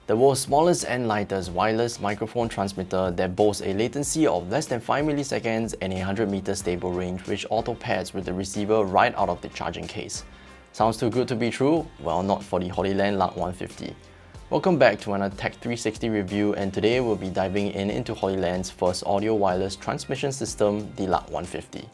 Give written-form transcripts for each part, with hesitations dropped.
the world's smallest and lightest wireless microphone transmitter that boasts a latency of less than 5 milliseconds and a 100-meter stable range, which auto-pairs with the receiver right out of the charging case. Sounds too good to be true? Well, not for the Hollyland Lark 150. Welcome back to another Tech 360 review, and today we'll be diving into Hollyland's first audio wireless transmission system, the Lark 150.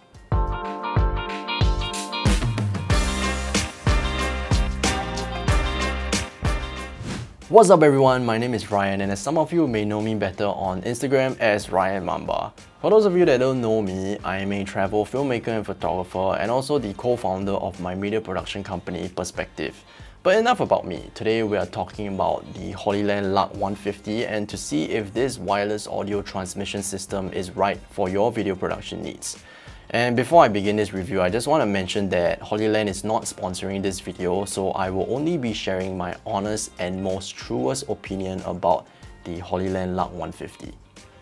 What's up everyone, my name is Ryan, and as some of you may know me better on Instagram as Ryan Mamba. For those of you that don't know me, I am a travel filmmaker and photographer and also the co-founder of my media production company, Perspective. But enough about me. Today we are talking about the Hollyland Lark 150 and to see if this wireless audio transmission system is right for your video production needs. And before I begin this review, I just want to mention that Hollyland is not sponsoring this video, so I will only be sharing my honest and most truest opinion about the Hollyland Lark 150.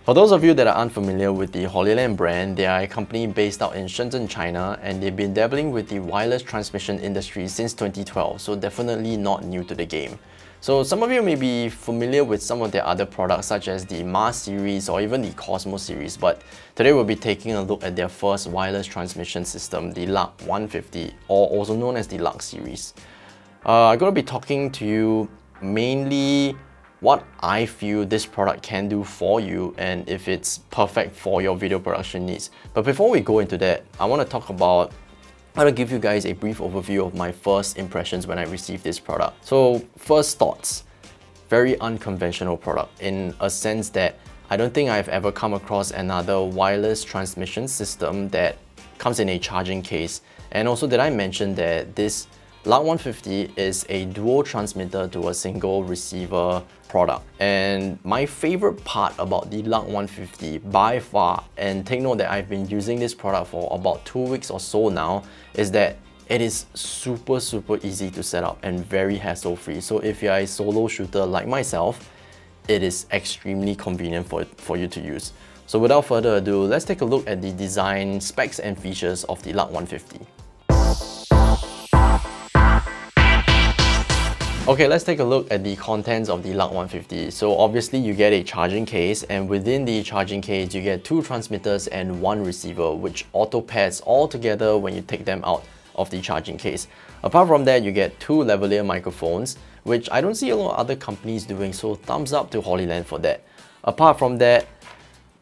For those of you that are unfamiliar with the Hollyland brand, they are a company based out in Shenzhen, China, and they've been dabbling with the wireless transmission industry since 2012, so definitely not new to the game. So some of you may be familiar with some of their other products such as the Mars series or even the Cosmos series, but today we'll be taking a look at their first wireless transmission system, the Lark 150, or also known as the Lark series. I'm going to be talking to you mainly what I feel this product can do for you and if it's perfect for your video production needs. But before we go into that, I want to talk about I want to give you guys a brief overview of my first impressions when I received this product. So first thoughts, very unconventional product in a sense that I don't think I've ever come across another wireless transmission system that comes in a charging case. And also did I mention that this Lark 150 is a dual transmitter to a single receiver product. And my favorite part about the Lark 150 by far, and take note that I've been using this product for about 2 weeks or so now, is that it is super easy to set up and very hassle-free. So if you're a solo shooter like myself, it is extremely convenient for you to use. So without further ado, let's take a look at the design, specs and features of the Lark 150. Okay, let's take a look at the contents of the Lark 150. So obviously you get a charging case, and within the charging case you get 2 transmitters and 1 receiver, which auto pairs all together when you take them out of the charging case. Apart from that, you get 2 lavalier microphones, which I don't see a lot of other companies doing, so thumbs up to Hollyland for that. Apart from that,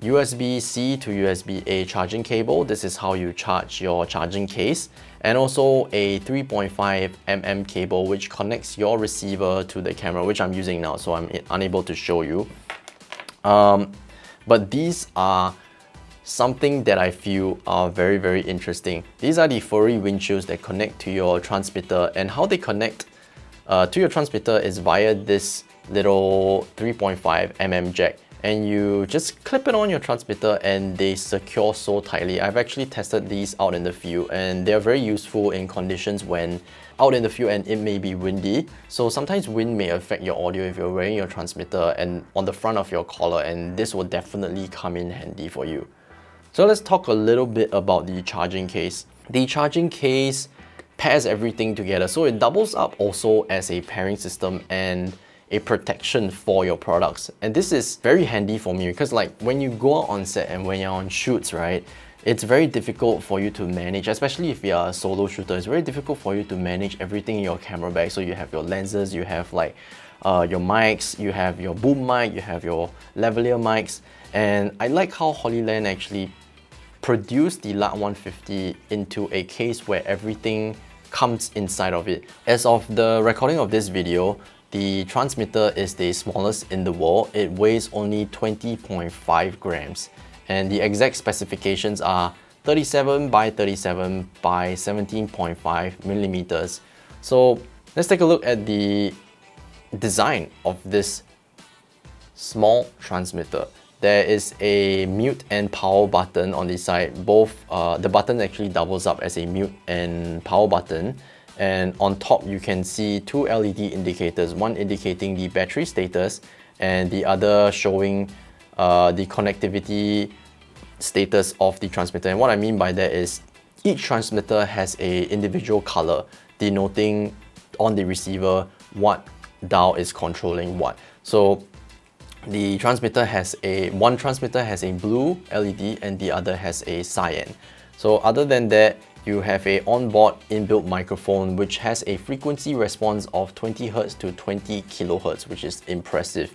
USB-C to USB-A charging cable. This is how you charge your charging case. And also a 3.5mm cable which connects your receiver to the camera, which I'm using now, so I'm unable to show you. But these are something that I feel are very interesting. These are the furry windshields that connect to your transmitter, and how they connect to your transmitter is via this little 3.5mm jack. And you just clip it on your transmitter and they secure so tightly. I've actually tested these out in the field and they're very useful in conditions when out in the field and it may be windy. So sometimes wind may affect your audio if you're wearing your transmitter and on the front of your collar, and this will definitely come in handy for you. So let's talk a little bit about the charging case. The charging case pairs everything together, so it doubles up also as a pairing system and a protection for your products. And this is very handy for me because like when you go out on set and when you're on shoots, right, it's very difficult for you to manage, especially if you're a solo shooter. It's very difficult for you to manage everything in your camera bag. So you have your lenses, you have like your mics, you have your boom mic, you have your lavalier mics. And I like how Hollyland actually produced the Lark 150 into a case where everything comes inside of it. As of the recording of this video, the transmitter is the smallest in the world. It weighs only 20.5 grams. And the exact specifications are 37 by 37 by 17.5 millimeters. So let's take a look at the design of this small transmitter. There is a mute and power button on the side. Both, the button actually doubles up as a mute and power button. And on top you can see 2 LED indicators, one indicating the battery status and the other showing the connectivity status of the transmitter. And what I mean by that is each transmitter has an individual color denoting on the receiver what dial is controlling what. So the transmitter has one transmitter has a blue LED and the other has a cyan. So other than that, you have a onboard inbuilt microphone which has a frequency response of 20 Hz to 20 kHz, which is impressive.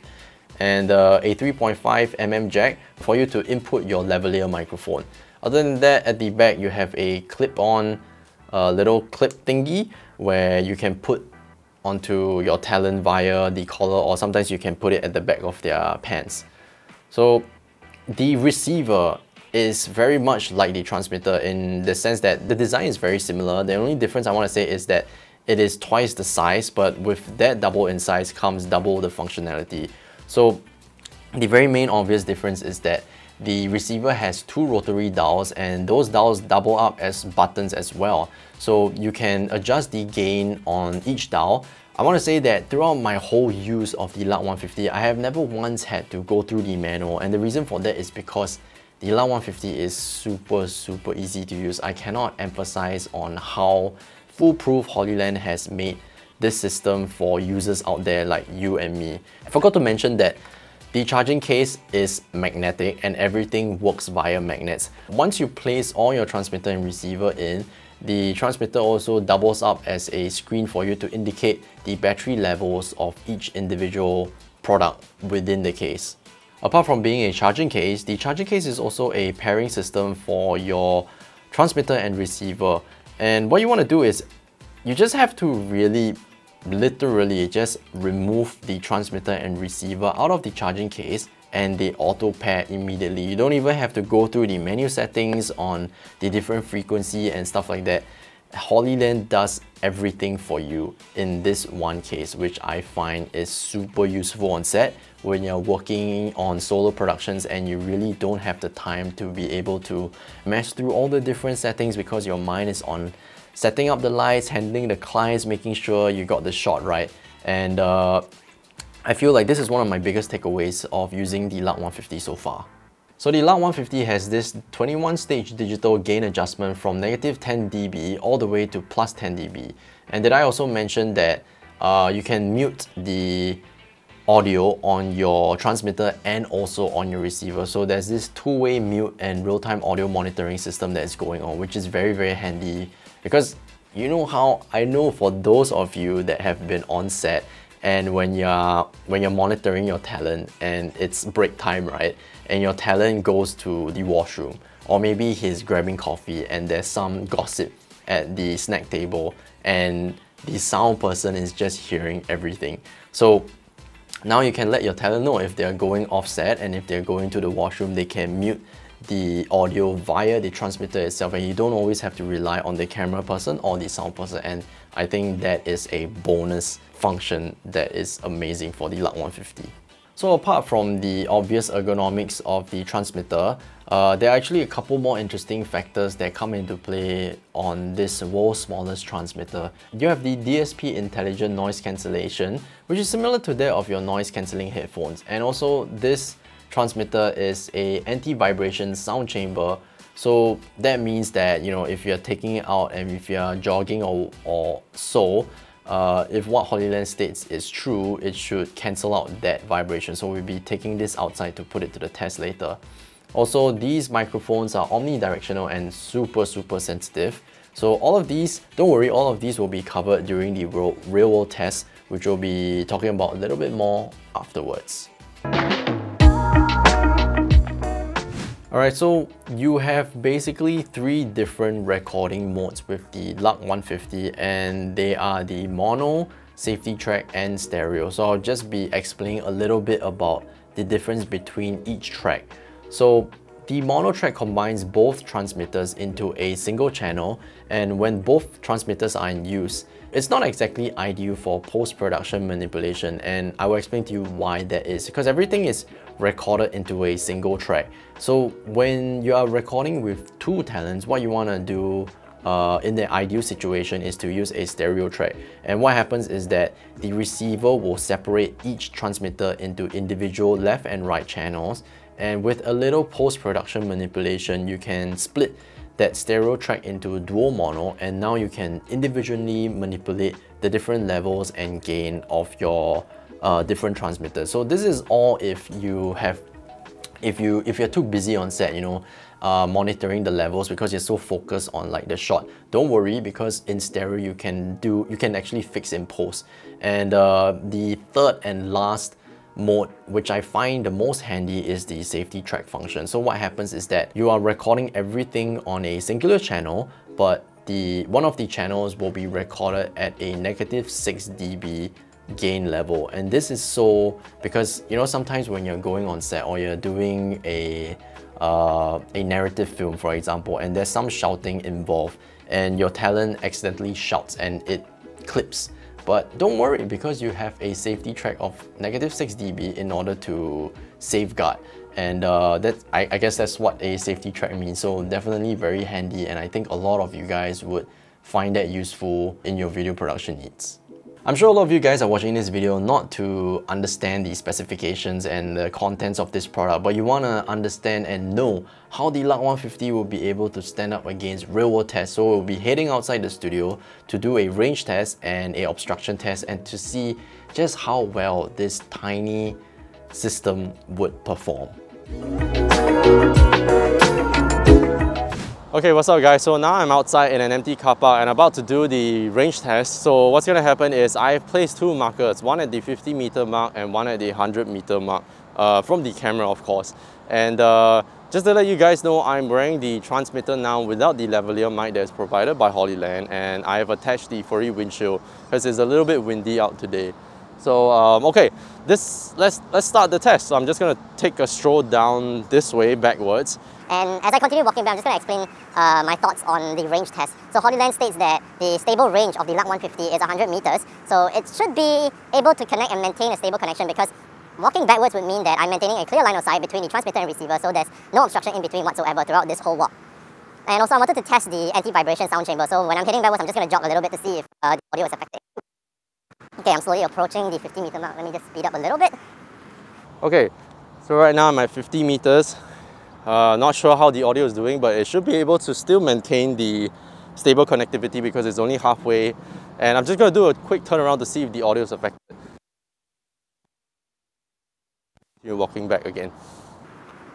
And a 3.5mm jack for you to input your lavalier microphone. Other than that, at the back you have a clip-on little clip thingy where you can put onto your talon via the collar, or sometimes you can put it at the back of their pants. So the receiver is very much like the transmitter in the sense that the design is very similar. The only difference I want to say is that it is twice the size, but with that double in size comes double the functionality. So the very main obvious difference is that the receiver has two rotary dials, and those dials double up as buttons as well. So you can adjust the gain on each dial. I want to say that throughout my whole use of the Lark 150, I have never once had to go through the manual, and the reason for that is because the Lark 150 is super easy to use. I cannot emphasize on how foolproof Hollyland has made this system for users out there like you and me. I forgot to mention that the charging case is magnetic and everything works via magnets. Once you place all your transmitter and receiver in, the transmitter also doubles up as a screen for you to indicate the battery levels of each individual product within the case. Apart from being a charging case, the charging case is also a pairing system for your transmitter and receiver. And what you want to do is you just have to really literally just remove the transmitter and receiver out of the charging case and they auto pair immediately. You don't even have to go through the menu settings on the different frequency and stuff like that. Hollyland does everything for you in this one case, which I find is super useful on set when you're working on solo productions and you really don't have the time to be able to mess through all the different settings because your mind is on setting up the lights, handling the clients, making sure you got the shot right. And I feel like this is one of my biggest takeaways of using the Lark 150 so far. So the Lark 150 has this 21-stage digital gain adjustment from -10 dB all the way to +10 dB. And did I also mention that you can mute the audio on your transmitter and also on your receiver. So there's this two-way mute and real-time audio monitoring system that is going on, which is very handy. Because you know how, I know for those of you that have been on set and when you're monitoring your talent and it's break time, right? And your talent goes to the washroom, or maybe he's grabbing coffee and there's some gossip at the snack table and the sound person is just hearing everything. So now you can let your talent know if they're going offset, and if they're going to the washroom, they can mute the audio via the transmitter itself, and you don't always have to rely on the camera person or the sound person. And I think that is a bonus function that is amazing for the Lark 150. So apart from the obvious ergonomics of the transmitter, there are actually a couple more interesting factors that come into play on this world's smallest transmitter. You have the DSP intelligent noise cancellation, which is similar to that of your noise cancelling headphones. And also this transmitter is a anti-vibration sound chamber. So that means that, you know, if you're taking it out and if you're jogging or so, if what Hollyland states is true, it should cancel out that vibration. So we'll be taking this outside to put it to the test later. Also, these microphones are omnidirectional and super sensitive. So all of these, don't worry, all of these will be covered during the real world test, which we'll be talking about a little bit more afterwards. Alright, so you have basically 3 different recording modes with the Lark 150, and they are the mono, safety track, and stereo. So I'll just be explaining a little bit about the difference between each track. So the mono track combines both transmitters into a single channel, and when both transmitters are in use, it's not exactly ideal for post-production manipulation, and I will explain to you why that is, because everything is recorded into a single track. So when you are recording with 2 talents, what you want to do in the ideal situation is to use a stereo track. And what happens is that the receiver will separate each transmitter into individual left and right channels, and with a little post-production manipulation, you can split that stereo track into dual mono, and now you can individually manipulate the different levels and gain of your different transmitters. So this is all if you're too busy on set, monitoring the levels because you're so focused on like the shot. Don't worry, because in stereo you can actually fix in post. And the third and last mode, which I find the most handy, is the safety track function. So what happens is that you are recording everything on a singular channel, but one of the channels will be recorded at a -6 dB gain level. And this is so because sometimes when you're going on set or you're doing a narrative film, for example, and there's some shouting involved and your talent accidentally shouts and it clips. But don't worry, because you have a safety track of -6 dB in order to safeguard. And I guess that's what a safety track means. So definitely very handy, and I think a lot of you guys would find that useful in your video production needs. I'm sure a lot of you guys are watching this video not to understand the specifications and the contents of this product, but you want to understand and know how the Lark 150 will be able to stand up against real-world tests. So we'll be heading outside the studio to do a range test and a obstruction test, and to see just how well this tiny system would perform. Okay, what's up guys? So now I'm outside in an empty car park and about to do the range test. So what's going to happen is I've placed two markers, one at the 50-meter mark and one at the 100-meter mark, from the camera of course. And just to let you guys know, I'm wearing the transmitter now without the lavalier mic that's provided by Hollyland, and I've attached the furry windshield because it's a little bit windy out today. So okay, let's start the test. So I'm just going to take a stroll down this way backwards. And as I continue walking back, I'm just going to explain my thoughts on the range test. So Hollyland states that the stable range of the Lark 150 is 100 meters. So it should be able to connect and maintain a stable connection, because walking backwards would mean that I'm maintaining a clear line of sight between the transmitter and receiver, so there's no obstruction in between whatsoever throughout this whole walk. And also I wanted to test the anti-vibration sound chamber. So when I'm heading backwards, I'm just going to jog a little bit to see if the audio is affected. Okay, I'm slowly approaching the 50-meter mark. Let me just speed up a little bit. Okay, so right now I'm at 50 meters. Not sure how the audio is doing, but it should be able to still maintain the stable connectivity because it's only halfway. And I'm just going to do a quick turnaround to see if the audio is affected. You're walking back again.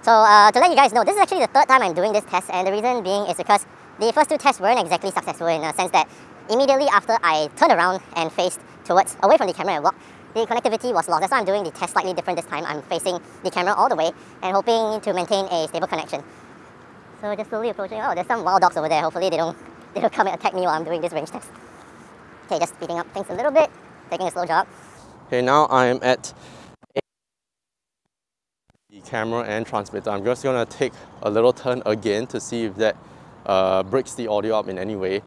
So to let you guys know, this is actually the third time I'm doing this test, and the reason being is because the first two tests weren't exactly successful, in a sense that immediately after I turned around and faced away from the camera and walked, the connectivity was lost. That's why I'm doing the test slightly different this time. I'm facing the camera all the way and hoping to maintain a stable connection. So just slowly approaching. Oh, there's some wild dogs over there. Hopefully they don't come and attack me while I'm doing this range test. Okay, just speeding up things a little bit, taking a slow jog. Okay, now I'm at the camera and transmitter. I'm just going to take a little turn again to see if that breaks the audio up in any way.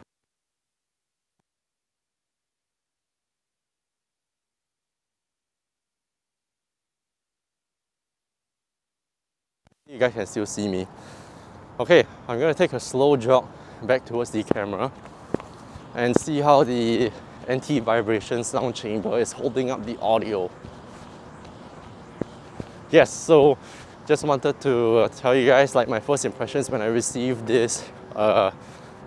You guys can still see me. Okay, I'm going to take a slow jog back towards the camera and see how the anti-vibration sound chamber is holding up the audio. Yes, so just wanted to tell you guys like my first impressions when I received this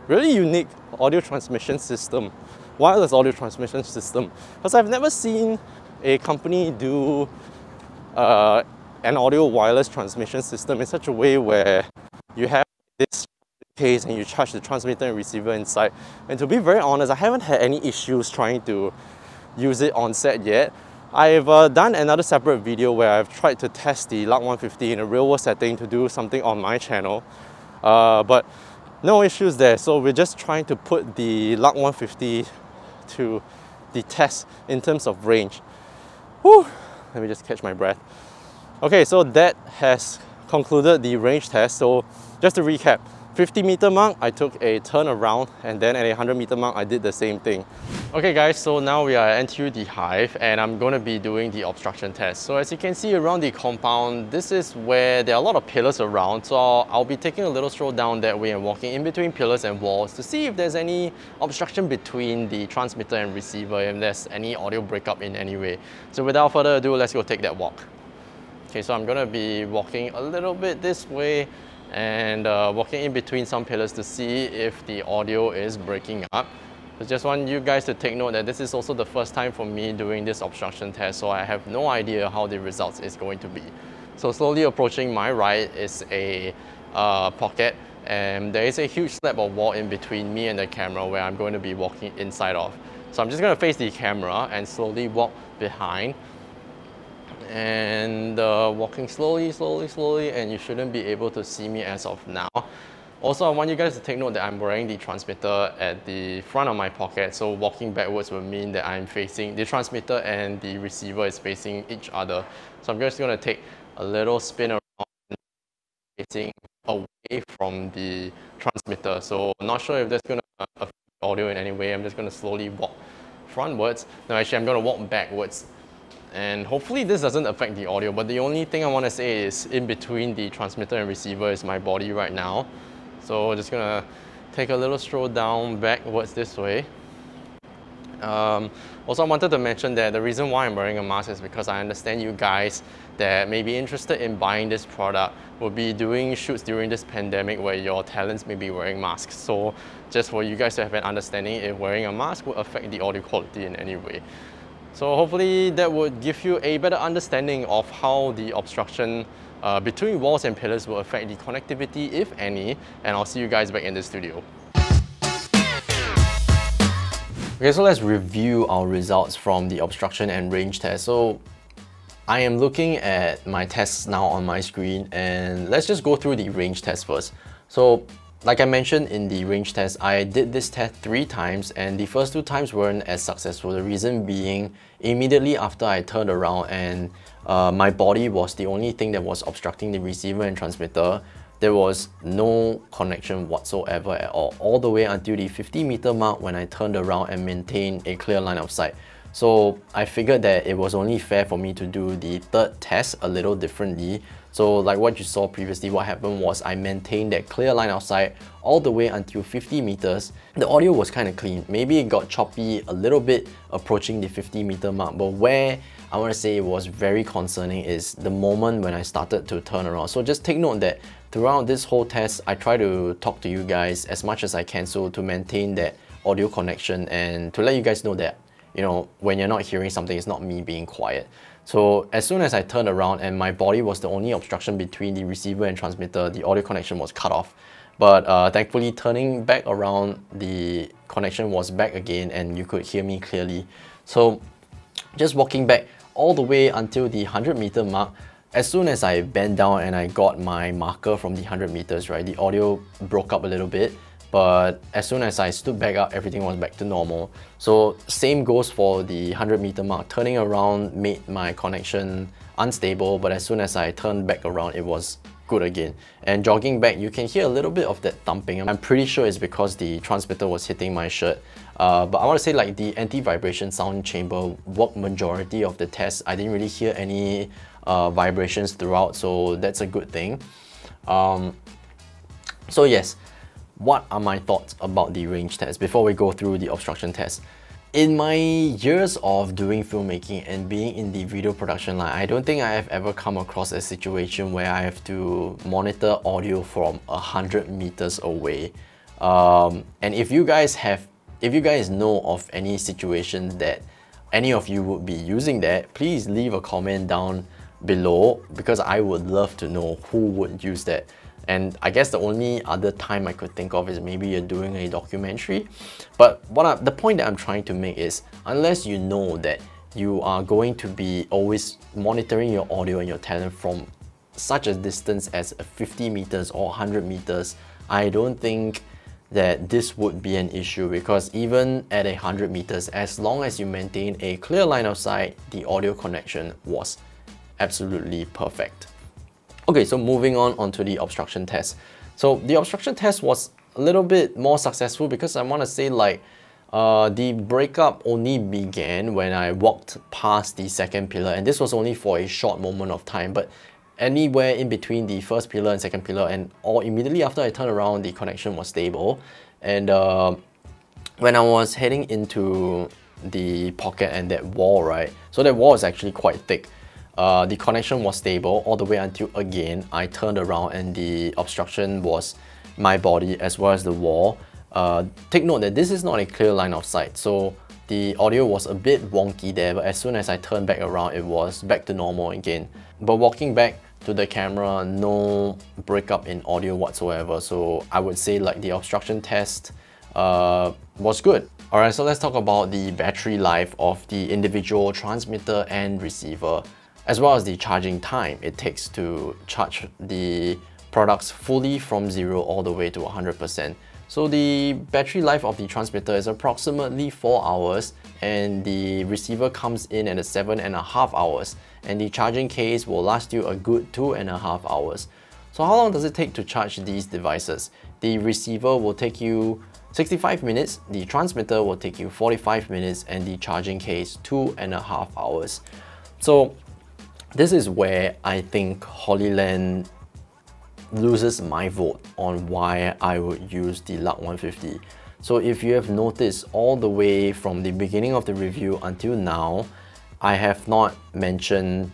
really unique audio transmission system, wireless audio transmission system, because I've never seen a company do an audio wireless transmission system in such a way where you have this case and you charge the transmitter and receiver inside. And to be very honest, I haven't had any issues trying to use it on set yet. I've done another separate video where I've tried to test the Lark 150 in a real world setting to do something on my channel, but no issues there. So we're just trying to put the Lark 150 to the test in terms of range. Whew. Let me just catch my breath. Okay, so that has concluded the range test. So just to recap, 50-meter mark, I took a turn around, and then at a 100-meter mark, I did the same thing. Okay guys, so now we are at NTU The Hive, and I'm going to be doing the obstruction test. So as you can see around the compound, this is where there are a lot of pillars around. So I'll be taking a little stroll down that way and walking in between pillars and walls to see if there's any obstruction between the transmitter and receiver, if there's any audio breakup in any way. So without further ado, let's go take that walk. Okay, so I'm going to be walking a little bit this way, and walking in between some pillars to see if the audio is breaking up. I just want you guys to take note that this is also the first time for me doing this obstruction test, so I have no idea how the results is going to be. So slowly approaching my right is a pocket, and there is a huge slab of wall in between me and the camera where I'm going to be walking inside of. So I'm just going to face the camera and slowly walk behind, and walking slowly, and you shouldn't be able to see me as of now. Also, I want you guys to take note that I'm wearing the transmitter at the front of my pocket, so walking backwards will mean that I'm facing, the transmitter and the receiver is facing each other. So I'm just going to take a little spin around, facing away from the transmitter. So I'm not sure if that's going to affect the audio in any way. I'm just going to slowly walk frontwards. No, actually I'm going to walk backwards. And hopefully this doesn't affect the audio, but the only thing I want to say is in between the transmitter and receiver is my body right now. So just gonna take a little stroll down backwards this way. Also, I wanted to mention that the reason why I'm wearing a mask is because I understand you guys that may be interested in buying this product will be doing shoots during this pandemic where your talents may be wearing masks. So just for you guys to have an understanding if wearing a mask will affect the audio quality in any way. So hopefully that would give you a better understanding of how the obstruction between walls and pillars will affect the connectivity, if any, and I'll see you guys back in the studio. Okay, so let's review our results from the obstruction and range test. So I am looking at my tests now on my screen, and let's just go through the range test first. So like I mentioned in the range test, I did this test 3 times, and the first 2 times weren't as successful. The reason being, immediately after I turned around and my body was the only thing that was obstructing the receiver and transmitter, there was no connection whatsoever at all the way until the 50-meter mark when I turned around and maintained a clear line of sight. So I figured that it was only fair for me to do the 3rd test a little differently. So like what you saw previously, what happened was I maintained that clear line of sight all the way until 50 meters. The audio was kind of clean. Maybe it got choppy a little bit approaching the 50-meter mark, but where I want to say it was very concerning is the moment when I started to turn around. So just take note that throughout this whole test, I try to talk to you guys as much as I can, so to maintain that audio connection and to let you guys know that, you know, when you're not hearing something, it's not me being quiet. So as soon as I turned around and my body was the only obstruction between the receiver and transmitter, the audio connection was cut off. But thankfully, turning back around, the connection was back again and you could hear me clearly. So just walking back all the way until the 100-meter mark, as soon as I bent down and I got my marker from the 100 meters, right, the audio broke up a little bit. But as soon as I stood back up, everything was back to normal. So same goes for the 100-meter mark. Turning around made my connection unstable, but as soon as I turned back around, it was good again. And jogging back, you can hear a little bit of that thumping. I'm pretty sure it's because the transmitter was hitting my shirt. But I want to say, like, the anti-vibration sound chamber worked majority of the test. I didn't really hear any vibrations throughout, so that's a good thing. So yes. What are my thoughts about the range test before we go through the obstruction test? In my years of doing filmmaking and being in the video production line, I don't think I have ever come across a situation where I have to monitor audio from 100 meters away. And if you guys know of any situations that any of you would be using that, please leave a comment down below, because I would love to know who would use that. And I guess the only other time I could think of is maybe you're doing a documentary. But the point that I'm trying to make is, unless you know that you are going to be always monitoring your audio and your talent from such a distance as 50 meters or 100 meters, I don't think that this would be an issue, because even at 100 meters, as long as you maintain a clear line of sight, the audio connection was absolutely perfect. Okay, so moving on onto the obstruction test. So the obstruction test was a little bit more successful because I want to say, like, the breakup only began when I walked past the 2nd pillar, and this was only for a short moment of time, but anywhere in between the 1st pillar and 2nd pillar, and or immediately after I turned around, the connection was stable. And when I was heading into the pocket and that wall, right, so that wall is actually quite thick. the connection was stable all the way until again I turned around and the obstruction was my body as well as the wall. Take note that this is not a clear line of sight, so the audio was a bit wonky there, but as soon as I turned back around, it was back to normal again. But walking back to the camera, no breakup in audio whatsoever, so I would say like the obstruction test was good. Alright, so let's talk about the battery life of the individual transmitter and receiver, as well as the charging time it takes to charge the products fully from 0 all the way to 100%. So the battery life of the transmitter is approximately 4 hours, and the receiver comes in at 7.5 hours, and the charging case will last you a good 2.5 hours. So how long does it take to charge these devices? The receiver will take you 65 minutes, the transmitter will take you 45 minutes, and the charging case 2.5 hours. So this is where I think Hollyland loses my vote on why I would use the Lark 150. So if you have noticed all the way from the beginning of the review until now, I have not mentioned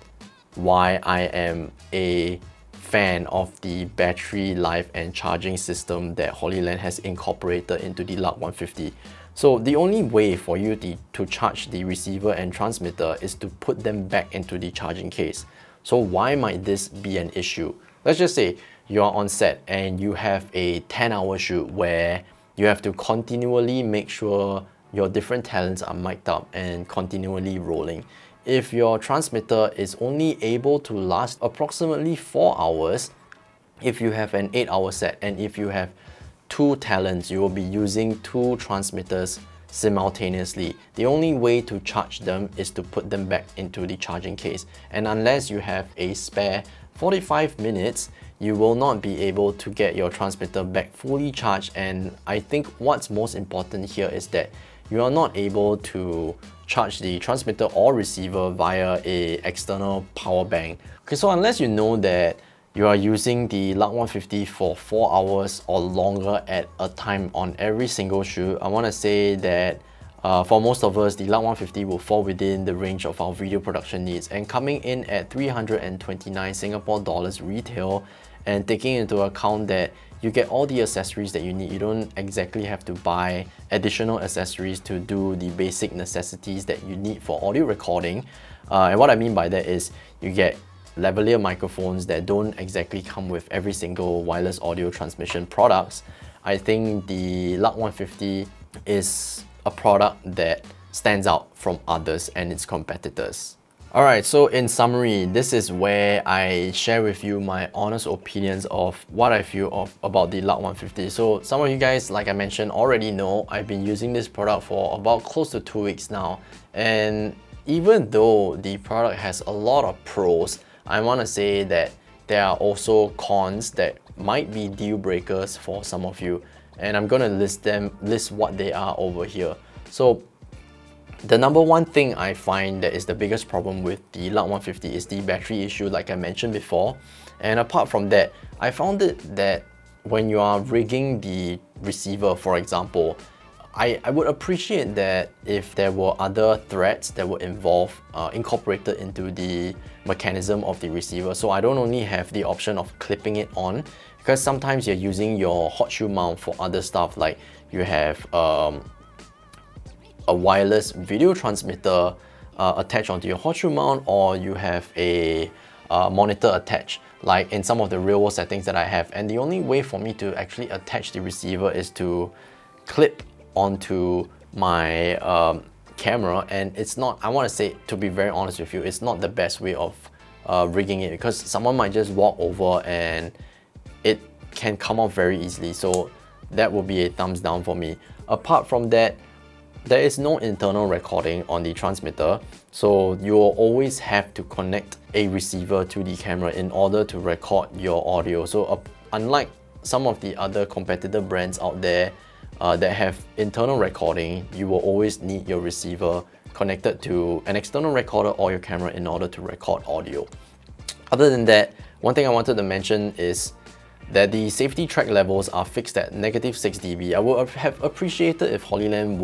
why I am a fan of the battery life and charging system that Hollyland has incorporated into the Lark 150. So the only way for you to charge the receiver and transmitter is to put them back into the charging case. So why might this be an issue? Let's just say you are on set and you have a 10-hour shoot where you have to continually make sure your different talents are mic'd up and continually rolling. If your transmitter is only able to last approximately 4 hours, if you have an 8-hour set and if you have 2 talents, you will be using 2 transmitters simultaneously. The only way to charge them is to put them back into the charging case. And unless you have a spare 45 minutes, you will not be able to get your transmitter back fully charged. And I think what's most important here is that you are not able to charge the transmitter or receiver via a external power bank. Okay, so unless you know that you are using the Lark 150 for 4 hours or longer at a time on every single shoot, I want to say that for most of us, the Lark 150 will fall within the range of our video production needs, and coming in at 329 Singapore dollars retail, and taking into account that you get all the accessories that you need. You don't exactly have to buy additional accessories to do the basic necessities that you need for audio recording. And what I mean by that is you get lavalier microphones that don't exactly come with every single wireless audio transmission products. I think the Lark 150 is a product that stands out from others and its competitors. Alright, so in summary, this is where I share with you my honest opinions of what I feel about the Lark 150. So some of you guys, like I mentioned, already know I've been using this product for about close to 2 weeks now. And even though the product has a lot of pros, I want to say that there are also cons that might be deal breakers for some of you. And I'm going to list what they are over here. So the number one thing I find that is the biggest problem with the Lark 150 is the battery issue, like I mentioned before. And apart from that, I found it that when you are rigging the receiver, for example, I would appreciate that if there were other threads that were incorporated into the mechanism of the receiver. So I don't only have the option of clipping it on, because sometimes you're using your hot shoe mount for other stuff, like you have a wireless video transmitter attached onto your hot shoe mount, or you have a monitor attached, like in some of the real world settings that I have. And the only way for me to actually attach the receiver is to clip onto my camera, and it's not, I want to say, to be very honest with you, it's not the best way of rigging it, because someone might just walk over and it can come off very easily. So that will be a thumbs down for me. Apart from that, there is no internal recording on the transmitter, so you will always have to connect a receiver to the camera in order to record your audio. So unlike some of the other competitor brands out there that have internal recording, you will always need your receiver connected to an external recorder or your camera in order to record audio. Other than that, one thing I wanted to mention is that the safety track levels are fixed at -6 dB. I would have appreciated if Hollyland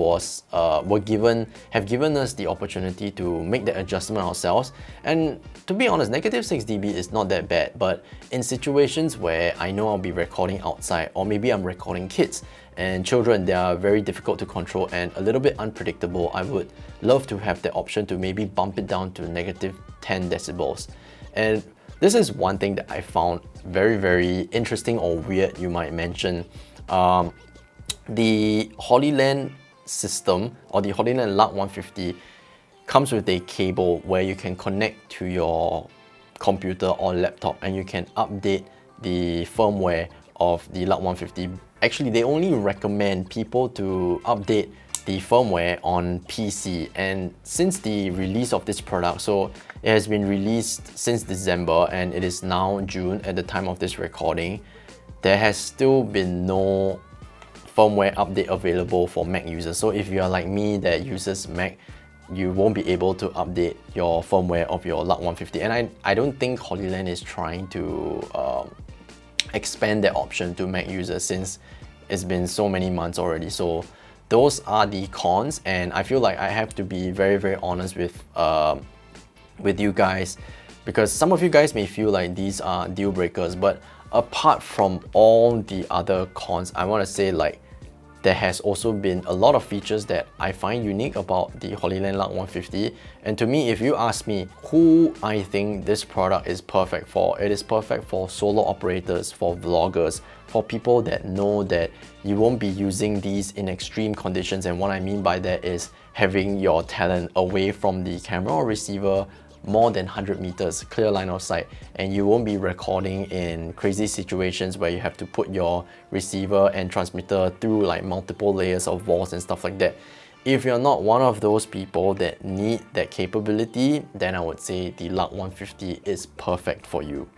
have given us the opportunity to make that adjustment ourselves. And to be honest, -6 dB is not that bad, but in situations where I know I'll be recording outside, or maybe I'm recording kids and children, they are very difficult to control and a little bit unpredictable, I would love to have the option to maybe bump it down to -10 decibels. And this is one thing that I found very, very interesting or weird, you might mention. The Hollyland system, or the Hollyland Lark 150, comes with a cable where you can connect to your computer or laptop and you can update the firmware of the Lark 150. Actually, they only recommend people to update the firmware on PC, and since the release of this product, so it has been released since December and it is now June at the time of this recording, there has still been no firmware update available for Mac users. So if you are like me that uses Mac, you won't be able to update your firmware of your Lark 150. And I don't think Hollyland is trying to expand that option to Mac users since it's been so many months already. So those are the cons, and I feel like I have to be very, very honest with you guys, because some of you guys may feel like these are deal breakers, but apart from all the other cons, I want to say like there has also been a lot of features that I find unique about the Hollyland Lark 150. And to me, if you ask me who I think this product is perfect for, it is perfect for solo operators, for vloggers, for people that know that you won't be using these in extreme conditions. And what I mean by that is having your talent away from the camera or receiver more than 100 meters, clear line of sight, and you won't be recording in crazy situations where you have to put your receiver and transmitter through like multiple layers of walls and stuff like that. If you're not one of those people that need that capability, then I would say the Lark 150 is perfect for you.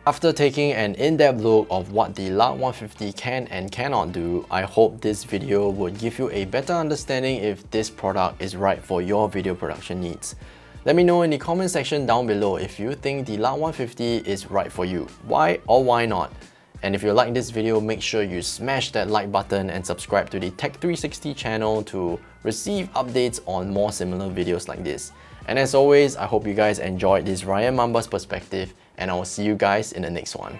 After taking an in-depth look of what the Lark 150 can and cannot do, I hope this video would give you a better understanding if this product is right for your video production needs. Let me know in the comment section down below if you think the Lark 150 is right for you. Why or why not? And if you like this video, make sure you smash that like button and subscribe to the Tech 360 channel to receive updates on more similar videos like this. And as always, I hope you guys enjoyed this Ryan Mamba's perspective, and I will see you guys in the next one.